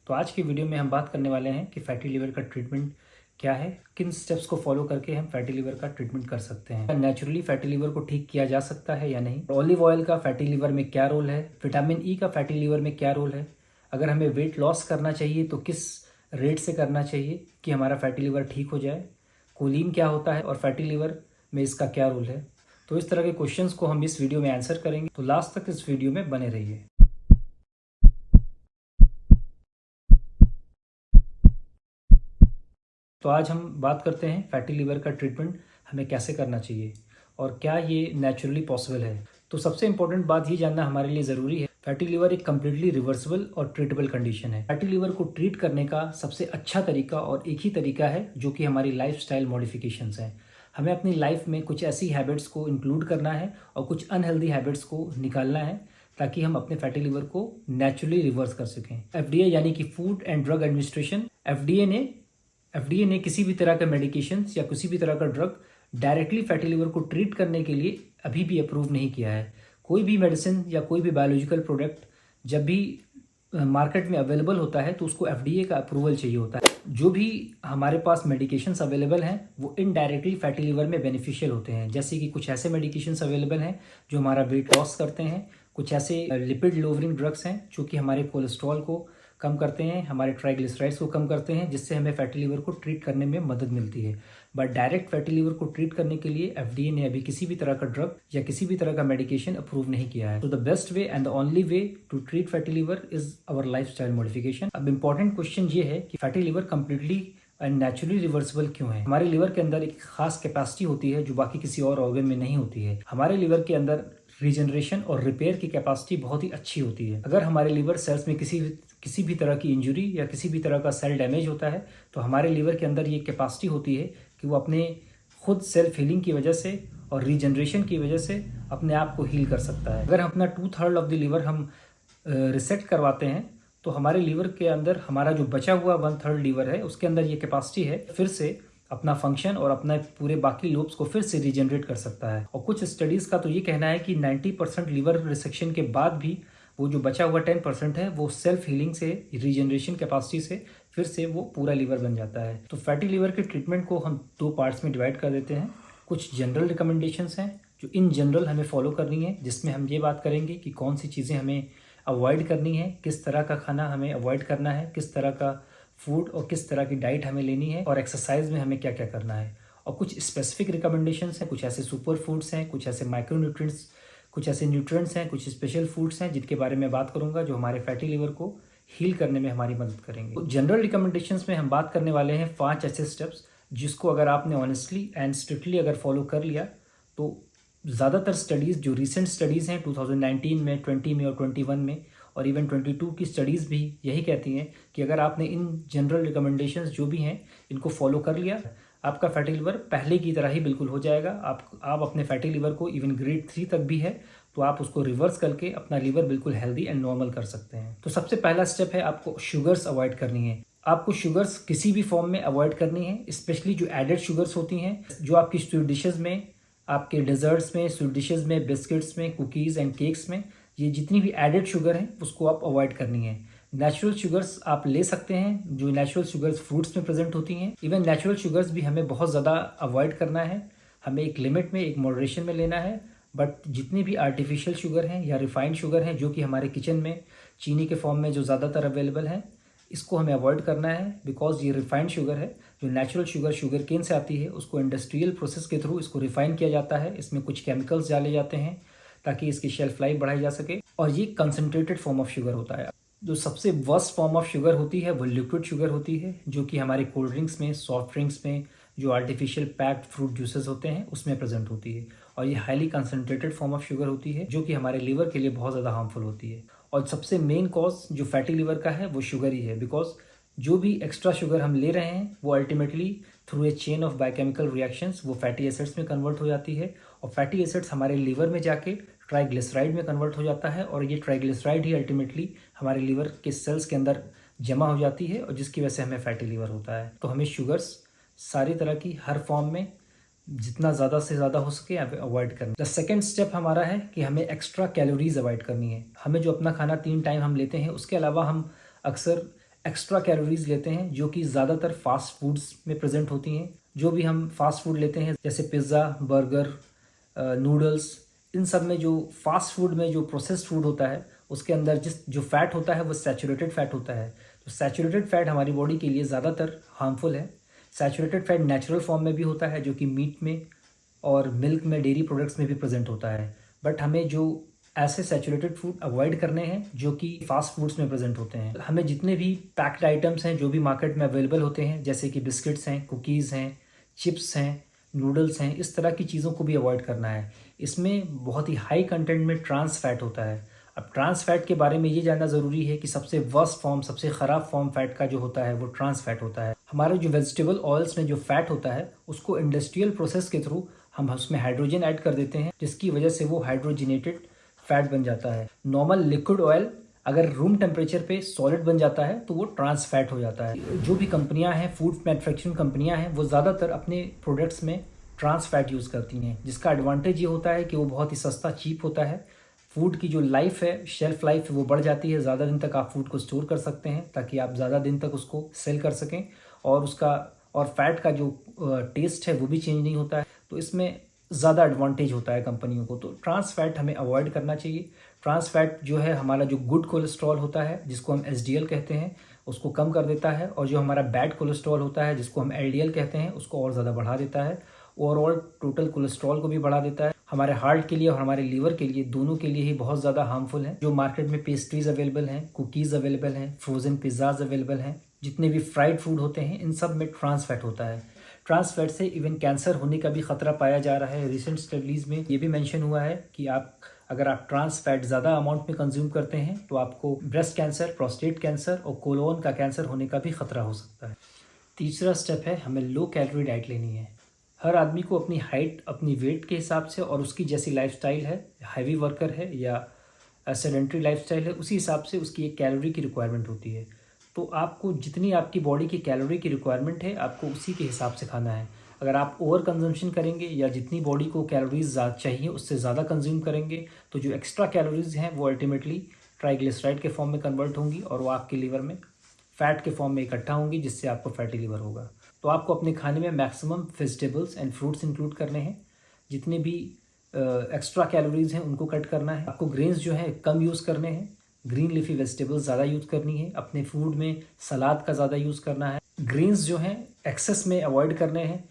तो आज की वीडियो में हम बात करने वाले हैं कि फैटी लिवर का ट्रीटमेंट क्या है, किन स्टेप्स को फॉलो करके हम फैटी लिवर का ट्रीटमेंट कर सकते हैं। नेचुरली फैटी लिवर को ठीक किया जा सकता है या नहीं, ऑलिव ऑयल का फैटी लिवर में क्या रोल है, विटामिन ई का फैटी लिवर में क्या रोल है, अगर हमें वेट लॉस करना चाहिए तो किस रेट से करना चाहिए कि हमारा फैटी लिवर ठीक हो जाए, कोलीन क्या होता है और फैटी लिवर में इसका क्या रोल है। तो इस तरह के क्वेश्चंस को हम इस वीडियो में आंसर करेंगे, तो लास्ट तक इस वीडियो में बने रहिए। तो आज हम बात करते हैं फैटी लिवर का ट्रीटमेंट हमें कैसे करना चाहिए और क्या ये नेचुरली पॉसिबल है। तो सबसे इंपॉर्टेंट बात ये जानना हमारे लिए ज़रूरी है, फैटी लिवर एक कम्प्लीटली रिवर्सिबल और ट्रीटेबल कंडीशन है। फैटी लिवर को ट्रीट करने का सबसे अच्छा तरीका और एक ही तरीका है जो कि हमारी लाइफस्टाइल मॉडिफिकेशंस हैं। हमें अपनी लाइफ में कुछ ऐसी हैबिट्स को इंक्लूड करना है और कुछ अनहेल्दी हैबिट्स को निकालना है ताकि हम अपने फैटी लिवर को नेचुरली रिवर्स कर सकें। FDA यानी कि food and drug administration, FDA ने किसी भी तरह का मेडिकेशन या किसी भी तरह का ड्रग डायरेक्टली फैटी लिवर को ट्रीट करने के लिए अभी भी अप्रूव नहीं किया है। कोई भी मेडिसिन या कोई भी बायोलॉजिकल प्रोडक्ट जब भी मार्केट में अवेलेबल होता है तो उसको एफडीए का अप्रूवल चाहिए होता है। जो भी हमारे पास मेडिकेशंस अवेलेबल हैं वो इनडायरेक्टली फैटी लिवर में बेनिफिशियल होते हैं। जैसे कि कुछ ऐसे मेडिकेशंस अवेलेबल हैं जो हमारा वेट लॉस करते हैं, कुछ ऐसे लिपिड लोवरिंग ड्रग्स हैं जो कि हमारे कोलेस्ट्रॉल को कम करते हैं, हमारे ट्राइग्लिसराइड्स को कम करते हैं, जिससे हमें फैटी लिवर को ट्रीट करने में मदद मिलती है। बट डायरेक्ट फैटी लिवर को ट्रीट करने के लिए एफडीए ने अभी किसी भी तरह का ड्रग या किसी भी तरह का मेडिकेशन अप्रूव नहीं किया है। तो the best way and the only way to treat fatty liver is our lifestyle modification. अब इंपॉर्टेंट क्वेश्चन ये है कि fatty liver completely and naturally reversible क्यों है। हमारे लिवर के अंदर एक खास कैपेसिटी होती है जो बाकी किसी और ऑर्गन में नहीं होती है। हमारे लिवर के अंदर रीजनरेशन और रिपेयर की कैपेसिटी बहुत ही अच्छी होती है। अगर हमारे लिवर सेल्स में किसी भी तरह की इंजुरी या किसी भी तरह का सेल डैमेज होता है तो हमारे लिवर के अंदर ये कैपेसिटी होती है कि वो अपने खुद सेल्फ हीलिंग की वजह से और रीजनरेशन की वजह से अपने आप को हील कर सकता है। अगर हम अपना 2/3 ऑफ द लिवर हम रिसेक्ट करवाते हैं तो हमारे लिवर के अंदर हमारा जो बचा हुआ 1/3 लिवर है उसके अंदर ये कैपेसिटी है फिर से अपना फंक्शन और अपना पूरे बाकी लोब्स को फिर से रीजनरेट कर सकता है। और कुछ स्टडीज़ का तो ये कहना है कि 90% लिवर रिसेक्शन के बाद भी वो जो बचा हुआ 10% है वो सेल्फ हीलिंग से, रीजनरेशन कैपेसिटी से फिर से वो पूरा लिवर बन जाता है। तो फैटी लिवर के ट्रीटमेंट को हम 2 पार्ट्स में डिवाइड कर देते हैं। कुछ जनरल रिकमेंडेशंस हैं जो इन जनरल हमें फॉलो करनी है, जिसमें हम ये बात करेंगे कि कौन सी चीज़ें हमें अवॉइड करनी है, किस तरह का खाना हमें अवॉइड करना है, किस तरह का फूड और किस तरह की डाइट हमें लेनी है और एक्सरसाइज में हमें क्या क्या करना है। और कुछ स्पेसिफिक रिकमेंडेशंस हैं, कुछ ऐसे सुपर फूड्स हैं, कुछ ऐसे माइक्रो न्यूट्रिएंट्स, कुछ ऐसे न्यूट्रिएंट्स हैं, कुछ स्पेशल फूड्स हैं जिनके बारे में बात करूंगा जो हमारे फैटी लिवर को हील करने में हमारी मदद करेंगे। तो जनरल रिकमेंडेशंस में हम बात करने वाले हैं 5 ऐसे स्टेप्स जिसको अगर आपने ऑनेस्टली एंड स्ट्रिक्टली अगर फॉलो कर लिया तो ज़्यादातर स्टडीज़ जो रिसेंट स्टडीज़ हैं 2019 में, 20 में और 21 में और इवन 22 की स्टडीज़ भी यही कहती हैं कि अगर आपने इन जनरल रिकमेंडेशंस जो भी हैं इनको फॉलो कर लिया आपका फैटी लिवर पहले की तरह ही बिल्कुल हो जाएगा। आप अपने फैटी लिवर को इवन ग्रेड 3 तक भी है तो आप उसको रिवर्स करके अपना लिवर बिल्कुल हेल्दी एंड नॉर्मल कर सकते हैं। तो सबसे पहला स्टेप है आपको शुगर्स अवॉइड करनी है। आपको शुगर्स किसी भी फॉर्म में अवॉइड करनी है, स्पेशली जो एडेड शुगर्स होती हैं जो आपकी स्वीट डिशेज़ में, आपके डेजर्ट्स में, स्वीट डिशेज़ में, बिस्किट्स में, कुकीज़ एंड केक्स में, ये जितनी भी एडेड शुगर हैं उसको आप अवॉइड करनी है। नेचुरल शुगर्स आप ले सकते हैं, जो नेचुरल शुगर्स फ्रूट्स में प्रेजेंट होती हैं। इवन नेचुरल शुगर्स भी हमें बहुत ज़्यादा अवॉइड करना है, हमें एक लिमिट में, एक मॉडरेशन में लेना है। बट जितनी भी आर्टिफिशियल शुगर हैं या रिफाइंड शुगर हैं जो कि हमारे किचन में चीनी के फॉर्म में जो ज़्यादातर अवेलेबल हैं, इसको हमें अवॉइड करना है। बिकॉज ये रिफाइंड शुगर है, जो नेचुरल शुगर केन से आती है उसको इंडस्ट्रियल प्रोसेस के थ्रू इसको रिफाइन किया जाता है, इसमें कुछ केमिकल्स डाले जाते हैं ताकि इसकी शेल्फ लाइफ बढ़ाई जा सके और ये कंसनट्रेटेड फॉर्म ऑफ शुगर होता है। जो सबसे वर्स्ट फॉर्म ऑफ शुगर होती है वो लिक्विड शुगर होती है जो कि हमारे कोल्ड ड्रिंक्स में, सॉफ्ट ड्रिंक्स में, जो आर्टिफिशियल पैक्ड फ्रूट जूसेस होते हैं उसमें प्रेजेंट होती है और ये highly concentrated form of sugar होती है जो कि हमारे लिवर के लिए बहुत ज़्यादा हार्मफुल होती है। और सबसे मेन कॉज जो फैटी लिवर का है वो शुगर ही है। बिकॉज जो भी एक्स्ट्रा शुगर हम ले रहे हैं वो ultimately through a chain of biochemical reactions वो फैटी एसिड्स में कन्वर्ट हो जाती है और फैटी एसिड्स हमारे लिवर में जाके ट्राइग्लिसराइड में कन्वर्ट हो जाता है और ये ट्राइग्लिसराइड ही अल्टीमेटली हमारे लिवर के सेल्स के अंदर जमा हो जाती है और जिसकी वजह से हमें फैटी लिवर होता है। तो हमें शुगर्स सारी तरह की हर फॉर्म में जितना ज़्यादा से ज़्यादा हो सके अवॉइड करना। द सेकेंड स्टेप हमारा है कि हमें एक्स्ट्रा कैलोरीज अवॉइड करनी है। हमें जो अपना खाना 3 टाइम हम लेते हैं उसके अलावा हम अक्सर एक्स्ट्रा कैलोरीज लेते हैं जो कि ज़्यादातर फास्ट फूड्स में प्रेजेंट होती हैं। जो भी हम फास्ट फूड लेते हैं जैसे पिज़्ज़ा, बर्गर, नूडल्स, इन सब में जो फास्ट फूड में जो प्रोसेस्ड फूड होता है उसके अंदर जो फ़ैट होता है वो सैचुरेटेड फ़ैट होता है। तो सैचुरेटेड फ़ैट हमारी बॉडी के लिए ज़्यादातर हार्मफुल है। सैचुरेटेड फ़ैट नेचुरल फॉर्म में भी होता है जो कि मीट में और मिल्क में, डेयरी प्रोडक्ट्स में भी प्रेजेंट होता है। बट हमें जो ऐसे सैचुरेटेड फूड अवॉइड करने हैं जो कि फास्ट फूड्स में प्रेजेंट होते हैं। हमें जितने भी पैक्ड आइटम्स हैं जो भी मार्केट में अवेलेबल होते हैं जैसे कि बिस्किट्स हैं, कुकीज़ हैं, चिप्स हैं, नूडल्स हैं, इस तरह की चीज़ों को भी अवॉइड करना है। इसमें बहुत ही हाई कंटेंट में ट्रांस फैट होता है। अब ट्रांस फैट के बारे में ये जानना ज़रूरी है कि सबसे वर्स्ट फॉर्म, सबसे ख़राब फॉर्म फैट का जो होता है वो ट्रांस फैट होता है। हमारे जो वेजिटेबल ऑयल्स में जो फैट होता है उसको इंडस्ट्रियल प्रोसेस के थ्रू हम उसमें हाइड्रोजन ऐड कर देते हैं जिसकी वजह से वो हाइड्रोजनेटेड फैट बन जाता है। नॉर्मल लिक्विड ऑयल अगर रूम टेम्परेचर पे सॉलिड बन जाता है तो वो ट्रांस फैट हो जाता है। जो भी कंपनियां हैं, फूड मैन्युफैक्चरिंग कंपनियां हैं, वो ज़्यादातर अपने प्रोडक्ट्स में ट्रांस फैट यूज़ करती हैं जिसका एडवांटेज ये होता है कि वो बहुत ही सस्ता, चीप होता है। फूड की जो लाइफ है, शेल्फ लाइफ है, वो बढ़ जाती है। ज़्यादा दिन तक आप फूड को स्टोर कर सकते हैं ताकि आप ज़्यादा दिन तक उसको सेल कर सकें और फैट का जो टेस्ट है वो भी चेंज नहीं होता है। तो इसमें ज़्यादा एडवांटेज होता है कंपनियों को। तो ट्रांस फैट हमें अवॉइड करना चाहिए। ट्रांस फैट जो है हमारा जो गुड कोलेस्ट्रॉल होता है जिसको हम एसडीएल कहते हैं उसको कम कर देता है, और जो हमारा बैड कोलेस्ट्रॉल होता है जिसको हम एलडीएल कहते हैं उसको और ज़्यादा बढ़ा देता है। ओवरऑल टोटल कोलेस्ट्रॉल को भी बढ़ा देता है। हमारे हार्ट के लिए और हमारे लीवर के लिए, दोनों के लिए ही बहुत ज़्यादा हार्मफुल है। जो मार्केट में पेस्ट्रीज अवेलेबल हैं, कुकीज़ अवेलेबल हैं, फ्रोजन पिज़्ज़ाज अवेलेबल हैं, जितने भी फ्राइड फूड होते हैं, इन सब में ट्रांस फैट होता है। ट्रांस फैट से इवन कैंसर होने का भी खतरा पाया जा रहा है। रिसेंट स्टडीज़ में ये भी मेंशन हुआ है कि अगर आप ट्रांस फैट ज़्यादा अमाउंट में कंज्यूम करते हैं तो आपको ब्रेस्ट कैंसर, प्रोस्टेट कैंसर और कोलोन का कैंसर होने का भी खतरा हो सकता है। तीसरा स्टेप है, हमें लो कैलोरी डाइट लेनी है। हर आदमी को अपनी हाइट, अपनी वेट के हिसाब से और उसकी जैसी लाइफस्टाइल है, हैवी वर्कर है या सेडेंटरी लाइफस्टाइल है, उसी हिसाब से उसकी एक कैलोरी की रिक्वायरमेंट होती है। तो आपको जितनी आपकी बॉडी की कैलोरी की रिक्वायरमेंट है आपको उसी के हिसाब से खाना है। अगर आप ओवर कंजम्पशन करेंगे या जितनी बॉडी को कैलोरीज चाहिए उससे ज़्यादा कंज्यूम करेंगे तो जो एक्स्ट्रा कैलोरीज हैं वो अल्टीमेटली ट्राइग्लिसराइड के फॉर्म में कन्वर्ट होंगी और वो आपके लीवर में फैट के फॉर्म में इकट्ठा होंगी जिससे आपको फैटी लिवर होगा। तो आपको अपने खाने में maximum vegetables and fruits include करने हैं। जितने भी एक्स्ट्रा कैलोरीज हैं उनको कट करना है। आपको ग्रेन्स जो है कम यूज़ करने हैं। ग्रीन लीफी वेजिटेबल्स ज़्यादा यूज़ करनी है। अपने फूड में सलाद का ज़्यादा यूज़ करना है। ग्रेन्स जो हैं एक्सेस में अवॉइड करने हैं।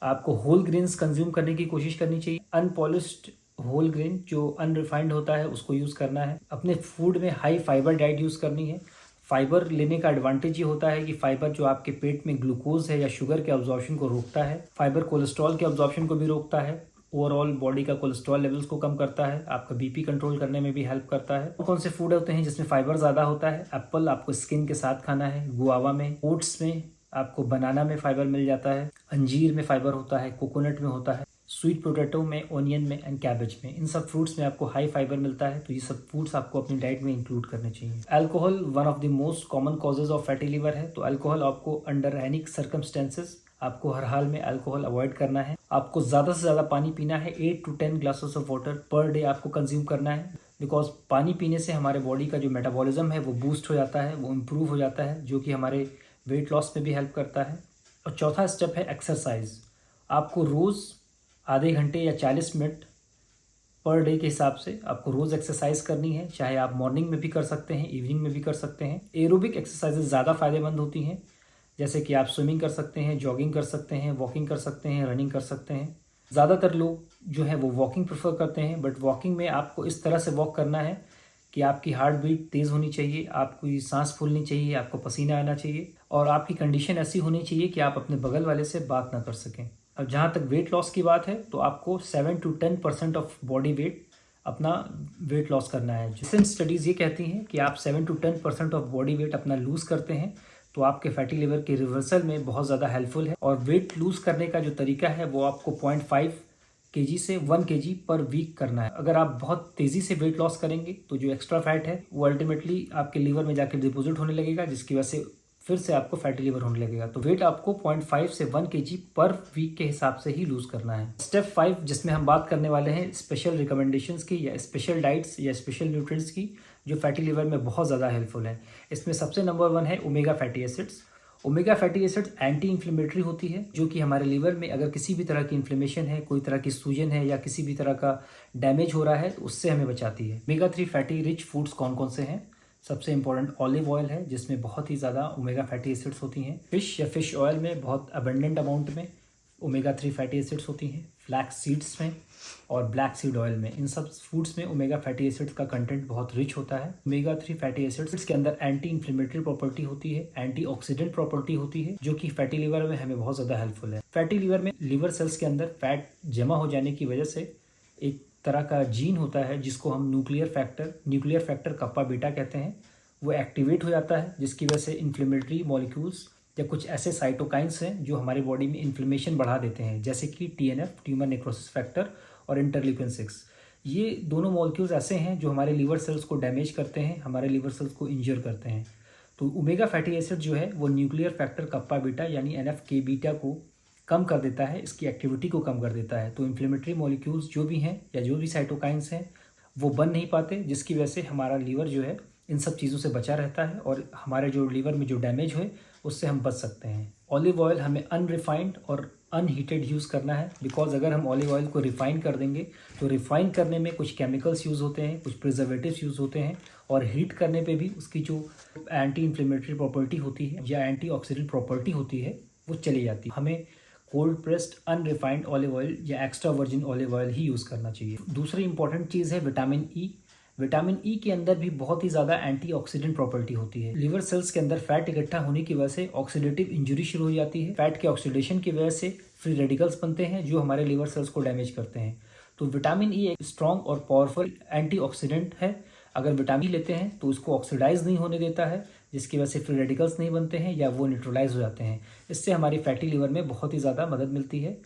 आपको होल ग्रेन्स कंज्यूम करने की कोशिश करनी चाहिए। अनपॉलिश्ड होल ग्रेन जो अनरिफाइंड होता है उसको यूज़ करना है। अपने फूड में हाई फाइबर डाइट यूज़ करनी है। फाइबर लेने का एडवांटेज ये होता है कि फाइबर जो आपके पेट में ग्लूकोज है या शुगर के अब्जॉर्प्शन को रोकता है। फाइबर कोलेस्ट्रॉल के अब्जॉर्प्शन को भी रोकता है। ओवरऑल बॉडी का कोलेस्ट्रॉल लेवल्स को कम करता है। आपका बीपी कंट्रोल करने में भी हेल्प करता है। कौन से फूड होते हैं जिसमें फाइबर ज़्यादा होता है? एप्पल आपको स्किन के साथ खाना है। गुआवा में, ओट्स में, आपको बनाना में फाइबर मिल जाता है। अंजीर में फाइबर होता है। कोकोनट में होता है। स्वीट पोटैटो में, ओनियन में एंड कैबेज में, इन सब फ्रूट्स में आपको हाई फाइबर मिलता है। तो ये सब फूड्स आपको अपनी डाइट में इंक्लूड करने चाहिए। Alcohol one of the most common causes of fatty liver है। तो अल्कोहल आपको अंडर एनी सर्कमस्टेंसेस आपको हर हाल में अल्कोहल अवॉइड करना है। आपको ज़्यादा से ज़्यादा पानी पीना है। 8 to 10 glasses of water per day आपको कंज्यूम करना है। बिकॉज पानी पीने से हमारे बॉडी का जो मेटाबॉलिज्म है वो बूस्ट हो जाता है, वो इम्प्रूव हो जाता है, जो कि हमारे वेट लॉस में भी हेल्प करता है। और चौथा स्टेप है एक्सरसाइज। आपको रोज़ आधे घंटे या 40 मिनट पर डे के हिसाब से आपको रोज़ एक्सरसाइज करनी है। चाहे आप मॉर्निंग में भी कर सकते हैं, इवनिंग में भी कर सकते हैं। एरोबिक एक्सरसाइजेज ज़्यादा फ़ायदेमंद होती हैं, जैसे कि आप स्विमिंग कर सकते हैं, जॉगिंग कर सकते हैं, वॉकिंग कर सकते हैं, रनिंग कर सकते हैं। ज़्यादातर लोग जो है वो वॉकिंग प्रेफर करते हैं, बट वॉकिंग में आपको इस तरह से वॉक करना है कि आपकी हार्ट बीट तेज़ होनी चाहिए, आपकी सांस फूलनी चाहिए, आपको पसीना आना चाहिए और आपकी कंडीशन ऐसी होनी चाहिए कि आप अपने बगल वाले से बात ना कर सकें। अब जहाँ तक वेट लॉस की बात है तो आपको 7 to 10% ऑफ बॉडी वेट अपना वेट लॉस करना है। रिसेंट स्टडीज़ ये कहती हैं कि आप 7 to 10% ऑफ बॉडी वेट अपना लूज़ करते हैं तो आपके फैटी लिवर के रिवर्सल में बहुत ज़्यादा हेल्पफुल है। और वेट लूज़ करने का जो तरीका है वो आपको 0.5 kg से 1 kg पर वीक करना है। अगर आप बहुत तेज़ी से वेट लॉस करेंगे तो जो एक्स्ट्रा फैट है वो अल्टीमेटली आपके लीवर में जाकर डिपोजिट होने लगेगा, जिसकी वजह से फिर से आपको फैटी लिवर होने लगेगा। तो वेट आपको 0.5 से 1 kg पर वीक के हिसाब से ही लूज़ करना है। स्टेप 5 जिसमें हम बात करने वाले हैं स्पेशल रिकमेंडेशंस की या स्पेशल डाइट्स या स्पेशल न्यूट्रिएंट्स की, जो फैटी लिवर में बहुत ज़्यादा हेल्पफुल है। इसमें सबसे नंबर 1 है omega fatty acids. Omega fatty acids anti inflammatory होती है, जो कि हमारे लीवर में अगर किसी भी तरह की इन्फ्लेमेशन है, कोई तरह की सूजन है या किसी भी तरह का डैमेज हो रहा है तो उससे हमें बचाती है। ओमेगा 3 फैटी रिच फूड्स कौन कौन से हैं? सबसे इंपॉर्टेंट ऑलिव ऑयल है, जिसमें बहुत ही ज़्यादा ओमेगा फैटी एसिड्स होती हैं। फिश या फिश ऑयल में बहुत अबंडेंट अमाउंट में ओमेगा 3 फैटी एसिड्स होती हैं। फ्लैक्स सीड्स में और ब्लैक सीड ऑयल में, इन सब फूड्स में ओमेगा फैटी एसिड्स का कंटेंट बहुत रिच होता है। ओमेगा 3 फैटी एसिड्स के अंदर एंटी इन्फ्लेमेटरी प्रॉपर्टी होती है, एंटीऑक्सीडेंट प्रॉपर्टी होती है, जो कि फैटी लिवर में हमें बहुत ज़्यादा हेल्पफुल है। फैटी लिवर में लिवर सेल्स के अंदर फैट जमा हो जाने की वजह से एक तरह का जीन होता है जिसको हम न्यूक्लियर फैक्टर कप्पा बीटा कहते हैं, वो एक्टिवेट हो जाता है, जिसकी वजह से इन्फ्लेमेटरी मॉलिक्यूल्स या कुछ ऐसे साइटोकाइंस हैं जो हमारे बॉडी में इन्फ्लेमेशन बढ़ा देते हैं, जैसे कि TNF ट्यूमर नेक्रोसिस फैक्टर और इंटरल्यूकिन 6। ये दोनों मॉलिक्यूल्स ऐसे हैं जो हमारे लिवर सेल्स को डैमेज करते हैं, हमारे लिवर सेल्स को इंजर करते हैं। तो ओमेगा फैटी एसिड जो है वो न्यूक्लियर फैक्टर कप्पा बीटा यानी NF-k बीटा को कम कर देता है, इसकी एक्टिविटी को कम कर देता है। तो इन्फ्लेमेटरी मॉलिक्यूल्स जो भी हैं या जो भी साइटोकाइंस हैं वो बन नहीं पाते, जिसकी वजह से हमारा लीवर जो है इन सब चीज़ों से बचा रहता है और हमारे जो लीवर में जो डैमेज हुए उससे हम बच सकते हैं। ऑलिव ऑयल हमें अनरिफाइंड और अनहीटेड यूज़ करना है, बिकॉज अगर हम ऑलिव ऑयल को रिफ़ाइन कर देंगे तो रिफ़ाइन करने में कुछ केमिकल्स यूज़ होते हैं, कुछ प्रिजर्वेटिव्स यूज़ होते हैं, और हीट करने पे भी उसकी जो एंटी इन्फ्लेमेटरी प्रॉपर्टी होती है या एंटीऑक्सीडेंट प्रॉपर्टी होती है वो चली जाती है। हमें cold pressed unrefined olive oil या एक्स्ट्रा वर्जिन ऑलिव ऑयल ही यूज़ करना चाहिए। दूसरी इंपॉर्टेंट चीज़ है विटामिन ई। विटामिन ई के अंदर भी बहुत ही ज़्यादा एंटीऑक्सीडेंट प्रॉपर्टी होती है। लिवर सेल्स के अंदर फैट इकट्ठा होने की वजह से ऑक्सीडेटिव इंजरी शुरू हो जाती है। फैट के ऑक्सीडेशन की वजह से फ्री रेडिकल्स बनते हैं जो हमारे लिवर सेल्स को डैमेज करते हैं। तो विटामिन ई एक स्ट्रॉन्ग और पावरफुल एंटीऑक्सीडेंट है। अगर विटामिन लेते हैं तो उसको ऑक्सीडाइज नहीं होने देता है, जिसकी वजह से फ्री रेडिकल्स नहीं बनते हैं या वो न्यूट्रलाइज हो जाते हैं। इससे हमारी फैटी लिवर में बहुत ही ज़्यादा मदद मिलती है।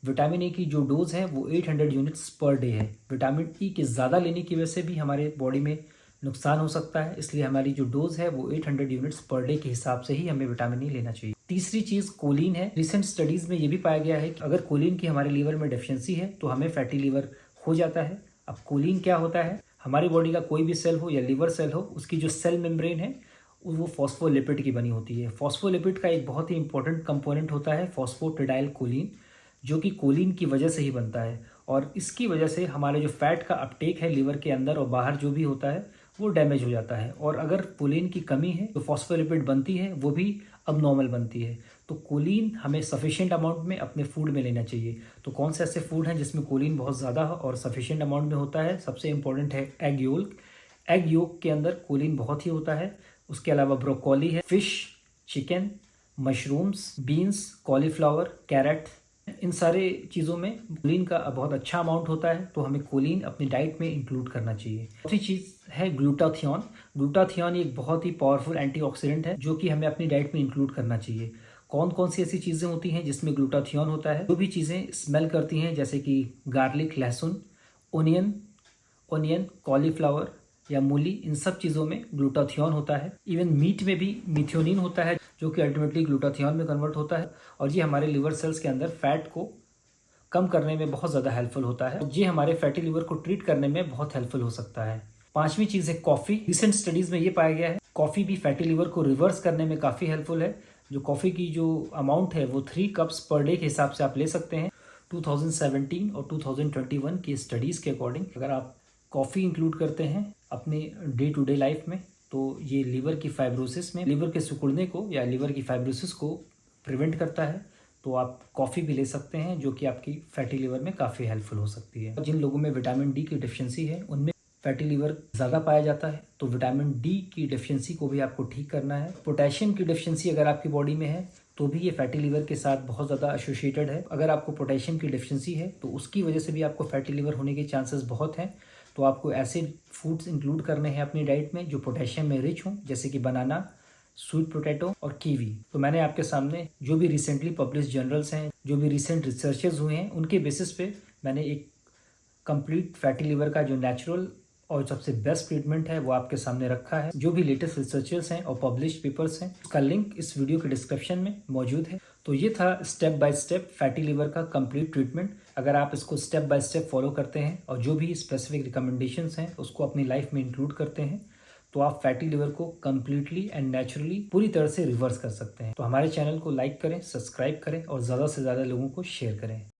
विटामिन ए की जो डोज़ है वो 800 यूनिट्स पर डे है। विटामिन ई के ज़्यादा लेने की वजह से भी हमारे बॉडी में नुकसान हो सकता है, इसलिए हमारी जो डोज़ है वो 800 यूनिट्स पर डे के हिसाब से ही हमें विटामिन ई लेना चाहिए। तीसरी चीज़ कोलिन है। रिसेंट स्टडीज़ में ये भी पाया गया है कि अगर कोलिन की हमारे लीवर में डेफिशिएंसी है तो हमें फैटी लीवर हो जाता है। अब कोलिन क्या होता है? हमारी बॉडी का कोई भी सेल हो या लिवर सेल हो, उसकी जो सेल मेम्ब्रेन है वो फॉस्फोलिपिड की बनी होती है। फॉस्फोलिपिड का एक बहुत ही इंपॉर्टेंट कंपोनेंट होता है फॉस्फोटिडाइल कोलिन, जो कि कोलिन की वजह से ही बनता है, और इसकी वजह से हमारे जो फैट का अपटेक है लिवर के अंदर और बाहर जो भी होता है वो डैमेज हो जाता है। और अगर कोलिन की कमी है तो फॉस्फोलिपिड बनती है वो भी अबनॉर्मल बनती है। तो कोलिन हमें सफिशिएंट अमाउंट में अपने फूड में लेना चाहिए। तो कौन से ऐसे फूड हैं जिसमें कोलिन बहुत ज़्यादा और सफिशिएंट अमाउंट में होता है? सबसे इंपॉर्टेंट है एग योल्क। एग योल्क के अंदर कोलिन बहुत ही होता है। उसके अलावा ब्रोकोली है, fish, chicken, mushrooms, beans, cauliflower, carrot, इन सारे चीज़ों में कोलिन का बहुत अच्छा अमाउंट होता है, तो हमें कोलिन अपनी डाइट में इंक्लूड करना चाहिए। चौथी चीज़ है ग्लूटाथियोन। ग्लूटाथियोन एक बहुत ही पावरफुल एंटीऑक्सीडेंट है जो कि हमें अपनी डाइट में इंक्लूड करना चाहिए। कौन कौन सी ऐसी चीज़ें होती हैं जिसमें ग्लूटाथियोन होता है? जो भी चीज़ें स्मेल करती हैं, जैसे कि गार्लिक, लहसुन, ओनियन, कॉलीफ्लावर या मूली, इन सब चीज़ों में ग्लूटाथियोन होता है। इवन मीट में भी मिथ्योनिन होता है जो कि अल्टीमेटली ग्लूटाथियोन में कन्वर्ट होता है, और ये हमारे लिवर सेल्स के अंदर फैट को कम करने में बहुत ज़्यादा हेल्पफुल होता है। ये हमारे फैटी लिवर को ट्रीट करने में बहुत हेल्पफुल हो सकता है। पांचवी चीज़ है कॉफ़ी। रिसेंट स्टडीज़ में ये पाया गया है कॉफ़ी भी फैटी लिवर को रिवर्स करने में काफ़ी हेल्पफुल है। जो कॉफ़ी की जो अमाउंट है वो 3 कप्स पर डे के हिसाब से आप ले सकते हैं। 2017 और 2021 की स्टडीज़ के अकॉर्डिंग अगर आप कॉफ़ी इंक्लूड करते हैं अपने डे टू डे लाइफ में तो ये लिवर की फाइब्रोसिस में, लिवर के सिकुड़ने को या लिवर की फाइब्रोसिस को प्रिवेंट करता है। तो आप कॉफ़ी भी ले सकते हैं जो कि आपकी फैटी लिवर में काफ़ी हेल्पफुल हो सकती है। जिन लोगों में विटामिन डी की डेफिशिएंसी है उनमें फैटी लिवर ज़्यादा पाया जाता है, तो विटामिन डी की डेफिशिएंसी को भी आपको ठीक करना है। पोटेशियम की डेफिशिएंसी अगर आपकी बॉडी में है तो भी ये फैटी लिवर के साथ बहुत ज़्यादा एसोसिएटेड है। अगर आपको पोटेशियम की डेफिशिएंसी है तो उसकी वजह से भी आपको फैटी लिवर होने के चांसेस बहुत हैं। तो आपको ऐसे फूड्स इंक्लूड करने हैं अपनी डाइट में जो पोटेशियम में रिच हों, जैसे कि बनाना, स्वीट पोटैटो और कीवी। तो मैंने आपके सामने जो भी रिसेंटली पब्लिश जर्नल्स हैं, जो भी रिसेंट रिसर्चेस हुए हैं, उनके बेसिस पे मैंने एक कंप्लीट फैटी लिवर का जो नेचुरल और सबसे बेस्ट ट्रीटमेंट है वो आपके सामने रखा है। जो भी लेटेस्ट रिसर्चेस हैं और पब्लिश्ड पेपर्स हैं उसका लिंक इस वीडियो के डिस्क्रिप्शन में मौजूद है। तो ये था step by step fatty liver का कंप्लीट ट्रीटमेंट। अगर आप इसको स्टेप बाय स्टेप फॉलो करते हैं और जो भी स्पेसिफिक रिकमेंडेशंस हैं उसको अपनी लाइफ में इंक्लूड करते हैं तो आप फैटी लिवर को कम्प्लीटली एंड नेचुरली पूरी तरह से रिवर्स कर सकते हैं। तो हमारे चैनल को लाइक करें, सब्सक्राइब करें और ज़्यादा से ज़्यादा लोगों को शेयर करें।